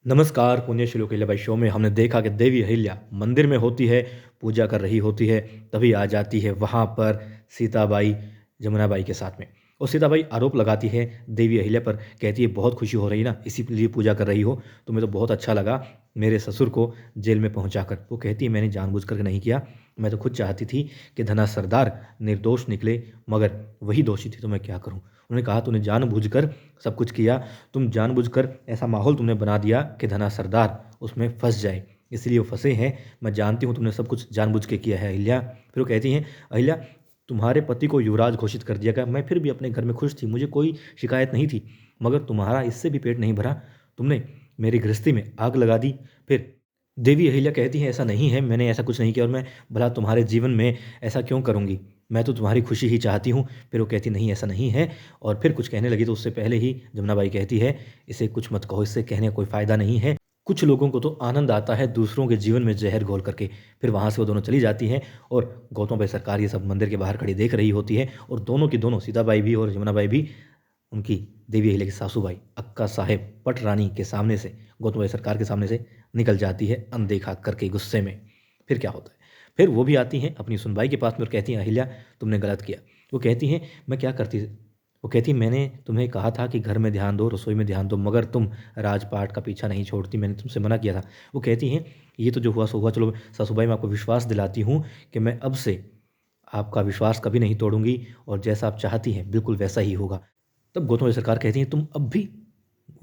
नमस्कार। पुण्यश्लोक अहिल्याबाई शो में हमने देखा कि देवी अहिल्या मंदिर में होती है, पूजा कर रही होती है, तभी आ जाती है वहाँ पर सीताबाई जमुनाबाई के साथ में। और सीताबाई आरोप लगाती है देवी अहिल्या पर, कहती है बहुत खुशी हो रही ना, इसीलिए पूजा कर रही हो। तुम्हें तो बहुत अच्छा लगा मेरे ससुर को जेल में पहुँचाकर। वो कहती है मैंने जानबूझकर नहीं किया, मैं तो खुद चाहती थी कि धना सरदार निर्दोष निकले, मगर वही दोषी थी तो मैं क्या करूँ। उन्होंने कहा तूने जानबूझकर सब कुछ किया, तुम जानबूझकर ऐसा माहौल तुमने बना दिया कि धना सरदार उसमें फंस जाए, इसलिए वो फंसे हैं। मैं जानती हूँ तुमने सब कुछ जानबूझ के किया है अहिल्या। फिर वो कहती हैं अहिल्या तुम्हारे पति को युवराज घोषित कर दिया गया, मैं फिर भी अपने घर में खुश थी, मुझे कोई शिकायत नहीं थी, मगर तुम्हारा इससे भी पेट नहीं भरा, तुमने मेरी गृहस्थी में आग लगा दी। फिर देवी अहिल्या कहती हैं ऐसा नहीं है, मैंने ऐसा कुछ नहीं किया और मैं भला तुम्हारे जीवन में ऐसा क्यों करूँगी, मैं तो तुम्हारी खुशी ही चाहती हूँ। फिर वो कहती नहीं ऐसा नहीं है, और फिर कुछ कहने लगी तो उससे पहले ही जमुनाबाई कहती है इसे कुछ मत कहो, इससे कहने का कोई फ़ायदा नहीं है। कुछ लोगों को तो आनंद आता है दूसरों के जीवन में जहर घोल करके। फिर वहाँ से वो दोनों चली जाती हैं और गौतम भाई सरकार ये सब मंदिर के बाहर खड़ी देख रही होती है, और दोनों की दोनों सीताबाई भी और जमुनाबाई भी उनकी देवी अहिल्या की सासूबाई अक्का साहेब पट रानी के सामने से, गौतम भाई सरकार के सामने से निकल जाती है अनदेखा करके गुस्से में। फिर क्या होता है, फिर वो भी आती हैं अपनी सुनबाई के पास में और कहती हैं अहिल्या तुमने गलत किया। वो कहती हैं मैं क्या करती, वो कहती मैंने तुम्हें कहा था कि घर में ध्यान दो, रसोई में ध्यान दो, मगर तुम राजपाट का पीछा नहीं छोड़ती, मैंने तुमसे मना किया था। वो कहती हैं ये तो जो हुआ सो हुआ, चलो सासूबाई मैं आपको विश्वास दिलाती हूँ कि मैं अब से आपका विश्वास कभी नहीं तोड़ूंगी, और जैसा आप चाहती हैं बिल्कुल वैसा ही होगा। तब गौतम भाई सरकार कहती हैं तुम अब भी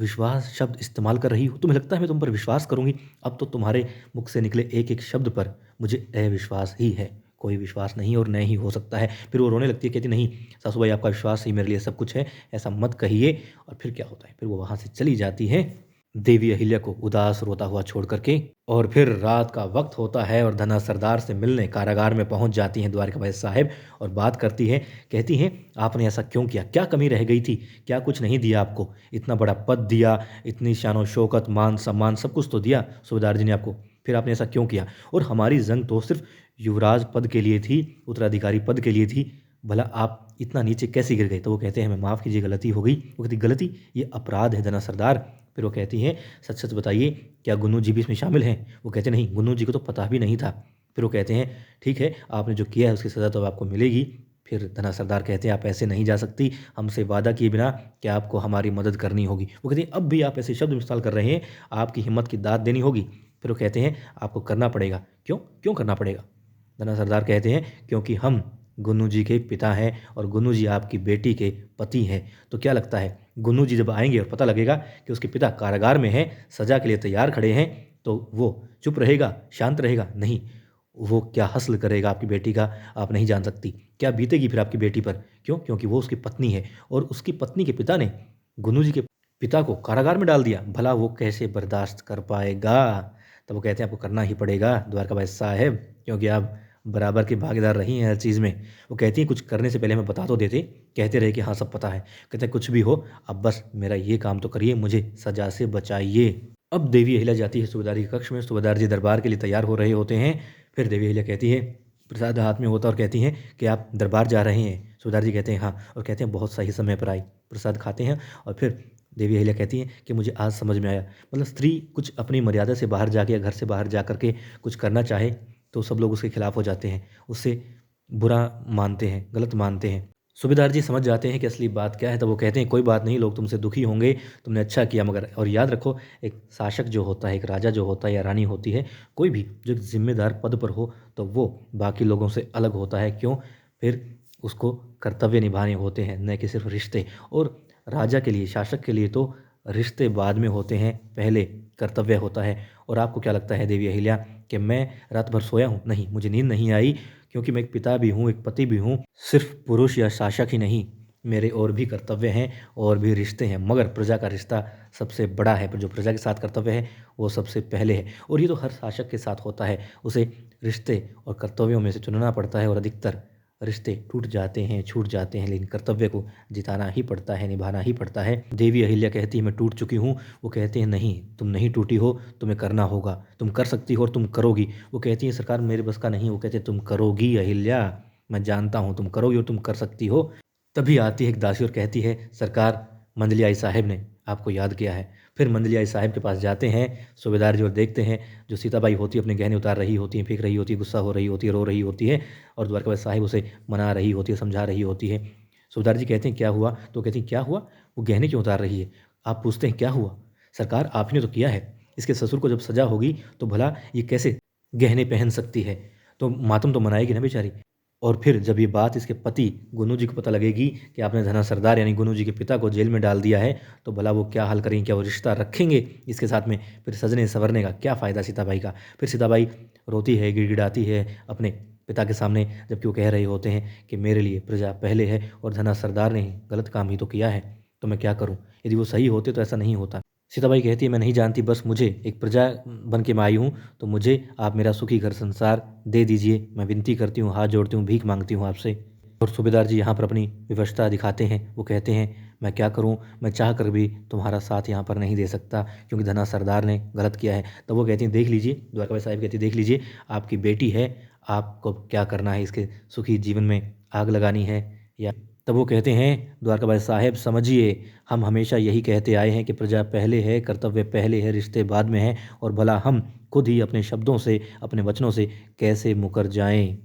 विश्वास शब्द इस्तेमाल कर रही हो, तुम्हें लगता है मैं तुम पर विश्वास करूंगी, अब तो तुम्हारे मुख से निकले एक एक शब्द पर मुझे अविश्वास ही है, कोई विश्वास नहीं और न ही हो सकता है। फिर वो रोने लगती है, कहती नहीं सासूबाई आपका विश्वास ही मेरे लिए सब कुछ है, ऐसा मत कहिए। और फिर क्या होता है, फिर वो वहाँ से चली जाती है देवी अहिल्या को उदास रोता हुआ छोड़ करके। और फिर रात का वक्त होता है और धना सरदार से मिलने कारागार में पहुंच जाती हैं द्वारकाबाई साहब, और बात करती हैं, कहती हैं आपने ऐसा क्यों किया, क्या कमी रह गई थी, क्या कुछ नहीं दिया आपको, इतना बड़ा पद दिया, इतनी शानो शौकत मान सम्मान सब कुछ तो दिया सूबेदार जी ने आपको, फिर आपने ऐसा क्यों किया। और हमारी जंग तो सिर्फ युवराज पद के लिए थी, उत्तराधिकारी पद के लिए थी, भला आप इतना नीचे कैसे गिर गए। तो वो कहते हैं हमें माफ़ कीजिए, गलती हो गई। वो कहती गलती, ये अपराध है धना सरदार। फिर वो कहती हैं सच सच बताइए क्या गुन्नू जी भी इसमें शामिल हैं। वो कहते नहीं, गुन्नू जी को तो पता भी नहीं था। फिर वो कहते हैं ठीक है आपने जो किया है उसकी सज़ा तो अब आपको मिलेगी। फिर धना सरदार कहते हैं आप ऐसे नहीं जा सकती, हमसे वादा किए बिना कि आपको हमारी मदद करनी होगी। वो कहते हैं अब भी आप ऐसे शब्द इस्तेमाल कर रहे हैं, आपकी हिम्मत की दाद देनी होगी। फिर वो कहते हैं आपको करना पड़ेगा। क्यों क्यों करना पड़ेगा। धना सरदार कहते हैं क्योंकि हम गुन्नू जी के पिता हैं और गुन्नू जी आपकी बेटी के पति हैं। तो क्या लगता है गुन्नू जी जब आएंगे और पता लगेगा कि उसके पिता कारागार में हैं, सज़ा के लिए तैयार खड़े हैं, तो वो चुप रहेगा, शांत रहेगा? नहीं, वो क्या हस्ल करेगा आपकी बेटी का आप नहीं जान सकती। क्या बीतेगी फिर आपकी बेटी पर। क्यों, क्योंकि वो उसकी पत्नी है, और उसकी पत्नी के पिता ने गुन्नू जी के पिता को कारागार में डाल दिया, भला वो कैसे बर्दाश्त कर पाएगा। तब वो कहते हैं आपको करना ही पड़ेगा द्वारकाबाई साहब, क्योंकि आप बराबर की भागीदार रही हैं हर चीज़ में। वो कहती है कुछ करने से पहले हमें बता तो देते, कहते रहे कि हाँ सब पता है। कहते हैं कुछ भी हो अब बस मेरा ये काम तो करिए, मुझे सजा से बचाइए। अब देवी अहिल्या जाती है सूबेदारी के कक्ष में, सूबेदार जी दरबार के लिए तैयार हो रहे होते हैं। फिर देवी अहिल्या कहती है, प्रसाद हाथ में होता और कहती हैं कि आप दरबार जा रहे हैं। सूबेदार जी कहते हैं हाँ, और कहते हैं बहुत सही समय पर आई। प्रसाद खाते हैं और फिर देवी अहिल्या कहती हैं कि मुझे आज समझ में आया, मतलब स्त्री कुछ अपनी मर्यादा से बाहर जाके या घर से बाहर जा करके कुछ करना चाहे तो सब लोग उसके खिलाफ हो जाते हैं, उससे बुरा मानते हैं, गलत मानते हैं। सूबेदार जी समझ जाते हैं कि असली बात क्या है, तब वो कहते हैं कोई बात नहीं, लोग तुमसे दुखी होंगे, तुमने अच्छा किया, मगर और याद रखो एक शासक जो होता है, एक राजा जो होता है या रानी होती है, कोई भी जो एक जिम्मेदार पद पर हो तो वो बाकी लोगों से अलग होता है। क्यों, फिर उसको कर्तव्य निभाने होते हैं, न कि सिर्फ रिश्ते। और राजा के लिए, शासक के लिए तो रिश्ते बाद में होते हैं, पहले कर्तव्य होता है। और आपको क्या लगता है देवी अहिल्या कि मैं रात भर सोया हूँ? नहीं, मुझे नींद नहीं आई, क्योंकि मैं एक पिता भी हूँ, एक पति भी हूँ। सिर्फ पुरुष या शासक ही नहीं, मेरे और भी कर्तव्य हैं और भी रिश्ते हैं, मगर प्रजा का रिश्ता सबसे बड़ा है, पर जो प्रजा के साथ कर्तव्य है वो सबसे पहले है। और ये तो हर शासक के साथ होता है, उसे रिश्ते और कर्तव्यों में से चुनना पड़ता है, और अधिकतर रिश्ते टूट जाते हैं, छूट जाते हैं, लेकिन कर्तव्य को जिताना ही पड़ता है, निभाना ही पड़ता है। देवी अहिल्या कहती है मैं टूट चुकी हूँ। वो कहते हैं नहीं, तुम नहीं टूटी हो, तुम्हें करना होगा, तुम कर सकती हो और तुम करोगी। वो कहती है सरकार मेरे बस का नहीं। वो कहते हैं तुम करोगी अहिल्या, मैं जानता हूँ तुम करोगी और तुम कर सकती हो। तभी आती है एक दासी और कहती है सरकार, मंजली आई साहब ने आपको याद किया है। फिर मंदलियाई साहब के पास जाते हैं सूबेदार जी और देखते हैं जो सीताबाई होती है अपने गहने उतार रही होती हैं, फेंक रही होती है, गुस्सा हो रही होती है, रो रही होती है और द्वारकाबाई साहब उसे मना रही होती है, समझा रही होती है। सूबेदार जी कहते हैं क्या हुआ? तो कहती हैं क्या हुआ? वो गहने क्यों उतार रही है? आप पूछते हैं क्या हुआ? सरकार आप ही ने तो किया है। इसके ससुर को जब सजा होगी तो भला ये कैसे गहने पहन सकती है? तो मातम तो मनाएगी ना बेचारी। और फिर जब ये बात इसके पति गुन्नू जी को पता लगेगी कि आपने धना सरदार यानी गुन्नू जी के पिता को जेल में डाल दिया है, तो भला वो क्या हाल करेंगे? क्या वो रिश्ता रखेंगे इसके साथ में? फिर सजने संवरने का क्या फ़ायदा सीताबाई का? फिर सीताबाई रोती है, गिड़गिड़ाती है अपने पिता के सामने, जबकि वो कह रहे होते हैं कि मेरे लिए प्रजा पहले है और धना सरदार ने गलत काम ही तो किया है, तो मैं क्या करूँ? यदि वो सही होते तो ऐसा नहीं होता। सीताबाई कहती है मैं नहीं जानती, बस मुझे एक प्रजा बन के मैं आई हूँ, तो मुझे आप मेरा सुखी घर संसार दे दीजिए। मैं विनती करती हूँ, हाथ जोड़ती हूँ, भीख मांगती हूँ आपसे। और सूबेदार जी यहाँ पर अपनी विवशता दिखाते हैं। वो कहते हैं मैं क्या करूँ, मैं चाह कर भी तुम्हारा साथ यहाँ पर नहीं दे सकता क्योंकि धना सरदार ने गलत किया है। तब वो कहती हैं देख लीजिए, द्वारकाबाई साहब कहती है देख लीजिए आपकी बेटी है, आपको क्या करना है, इसके सुखी जीवन में आग लगानी है या। तब वो कहते हैं द्वारकाबाई साहब समझिए, हम हमेशा यही कहते आए हैं कि प्रजा पहले है, कर्तव्य पहले है, रिश्ते बाद में हैं और भला हम खुद ही अपने शब्दों से, अपने वचनों से कैसे मुकर जाएं।